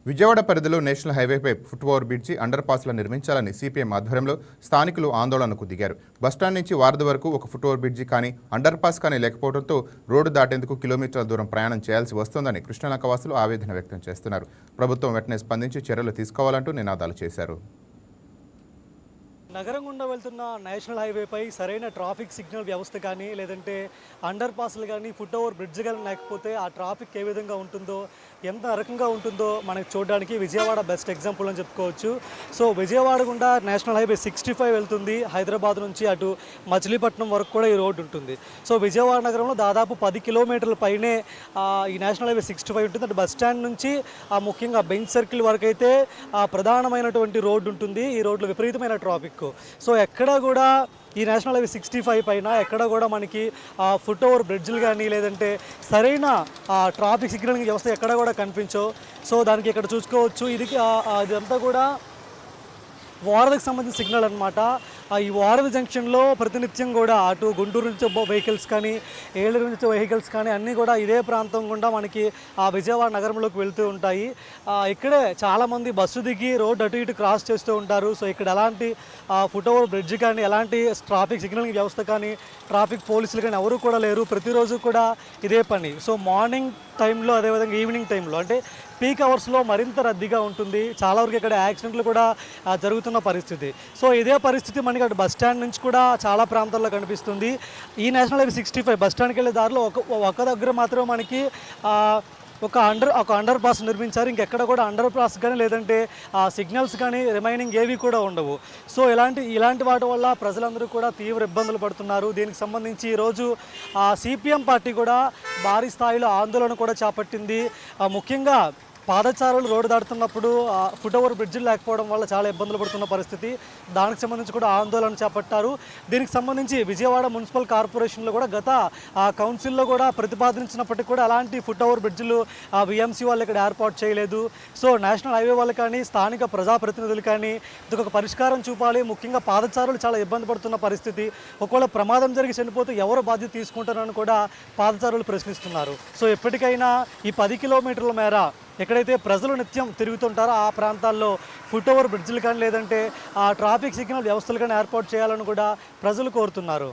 విజయవాడ పరిధిలో నేషనల్ హైవేపై foot over bridge under పాస్ల నిర్మించాలని సిపిఎం ఆధ్వర్యంలో స్థానికులు ఆందోళనకు దిగారు. బస్టాండ్ నుంచి వారధి వరకు ఒక ఫుట్ ఓవర్ బ్రిడ్జి కానీ అండర్ పాస్ కానీ లేకపోవడంతో రోడ్డు దాటేందుకు కిలోమీటర్ల దూరం ప్రయాణం చేయాల్సి వస్తోందని కృష్ణలంక వాసులు ఆవేదన వ్యక్తం చేస్తున్నారు. ప్రభుత్వం వెంటనే స్పందించి చర్యలు తీసుకోవాలంటూ నినాదాలు చేశారు. నగరం గుండా వెళ్తున్న నేషనల్ హైవేపై సరైన ట్రాఫిక్ సిగ్నల్ వ్యవస్థ కానీ లేదంటే అండర్ పాస్లు కానీ ఫుట్ ఓవర్ బ్రిడ్జ్ కానీ లేకపోతే ఆ ట్రాఫిక్ ఏ విధంగా ఉంటుందో ఎంత రకంగా ఉంటుందో మనకి చూడడానికి విజయవాడ బెస్ట్ ఎగ్జాంపుల్ అని చెప్పుకోవచ్చు. సో విజయవాడ గుండా నేషనల్ హైవే 65 వెళ్తుంది. హైదరాబాద్ నుంచి అటు మచిలీపట్నం వరకు కూడా ఈ రోడ్డు ఉంటుంది. సో విజయవాడ నగరంలో దాదాపు 10 కిలోమీటర్ల పైనే ఈ నేషనల్ హైవే 65 ఉంటుంది. అటు బస్ స్టాండ్ నుంచి ముఖ్యంగా బెంచ్ సర్కిల్ వరకు అయితే ప్రధానమైనటువంటి రోడ్డు ఉంటుంది. ఈ రోడ్లో విపరీతమైన ట్రాఫిక్. సో ఎక్కడ కూడా ఈ నేషనల్ హైవే 65 పైన ఎక్కడ కూడా మనకి ఫుట్ ఓవర్ బ్రిడ్జ్లు కానీ లేదంటే సరైన ట్రాఫిక్ సిగ్నలింగ్ వ్యవస్థ ఎక్కడ కూడా కనిపించవు. సో దానికి ఇక్కడ చూసుకోవచ్చు. ఇదంతా కూడా వారధికి సంబంధించిన సిగ్నల్ అనమాట. ఈ వారధి జంక్షన్లో ప్రతినిత్యం కూడా అటు గుంటూరు నుంచి వెహికల్స్ కానీ ఏలూరు నుంచి వెహికల్స్ కానీ అన్నీ కూడా ఇదే ప్రాంతం గుండా మనకి విజయవాడ నగరంలోకి వెళ్తూ ఉంటాయి. ఇక్కడే చాలామంది బస్సు దిగి రోడ్ అటు ఇటు క్రాస్ చేస్తూ ఉంటారు. సో ఇక్కడ ఎలాంటి ఫుట్ ఓవర్ బ్రిడ్జ్ కానీ ఎలాంటి ట్రాఫిక్ సిగ్నలింగ్ వ్యవస్థ కానీ ట్రాఫిక్ పోలీసులు కానీ ఎవరు కూడా లేరు. ప్రతిరోజు కూడా ఇదే పని. సో మార్నింగ్ టైంలో అదేవిధంగా ఈవినింగ్ టైంలో అంటే పీక్ అవర్స్లో మరింత రద్దీగా ఉంటుంది. చాలా వరకు ఇక్కడ యాక్సిడెంట్లు కూడా జరుగుతున్న పరిస్థితి. సో ఇదే పరిస్థితి మనకి అటు బస్ స్టాండ్ నుంచి కూడా చాలా ప్రాంతాల్లో కనిపిస్తుంది. ఈ నేషనల్ హైవే 65 బస్ స్టాండ్కి వెళ్ళే దారిలో ఒక దగ్గర మాత్రం మనకి ఒక అండర్ పాస్ నిర్మించారు. ఇంకెక్కడ కూడా అండర్ పాస్ కానీ లేదంటే సిగ్నల్స్ కానీ రిమైనింగ్ ఏవి కూడా ఉండవు. సో ఇలాంటి వాటి వల్ల ప్రజలందరూ కూడా తీవ్ర ఇబ్బందులు పడుతున్నారు. దీనికి సంబంధించి ఈరోజు సిపిఎం పార్టీ కూడా భారీ స్థాయిలో ఆందోళన కూడా చేపట్టింది. ముఖ్యంగా పాదచారులు రోడ్డు దాటుతున్నప్పుడు ఫుట్ ఓవర్ బ్రిడ్జిలు లేకపోవడం వల్ల చాలా ఇబ్బందులు పడుతున్న పరిస్థితి. దానికి సంబంధించి కూడా ఆందోళన చేపట్టారు. దీనికి సంబంధించి విజయవాడ మున్సిపల్ కార్పొరేషన్లో కూడా గత కౌన్సిల్లో కూడా ప్రతిపాదించినప్పటికీ కూడా అలాంటి ఫుట్ ఓవర్ బ్రిడ్జిలు విఎంసీ వాళ్ళు ఇక్కడ ఏర్పాటు చేయలేదు. సో నేషనల్ హైవే వాళ్ళు కానీ స్థానిక ప్రజాప్రతినిధులు కానీ ఇది ఒక పరిష్కారం చూపాలి. ముఖ్యంగా పాదచారులు చాలా ఇబ్బంది పడుతున్న పరిస్థితి. ఒకవేళ ప్రమాదం జరిగి చనిపోతే ఎవరు బాధ్యత తీసుకుంటారని కూడా పాదచారులు ప్రశ్నిస్తున్నారు. సో ఎప్పటికైనా ఈ 10 కిలోమీటర్ల మేర ఎక్కడైతే ప్రజలు నిత్యం తిరుగుతుంటారో ఆ ప్రాంతాల్లో ఫుట్ ఓవర్ బ్రిడ్జ్లు కానీ లేదంటే ట్రాఫిక్ సిగ్నల్ వ్యవస్థలు కానీ ఏర్పాటు చేయాలని కూడా ప్రజలు కోరుతున్నారు.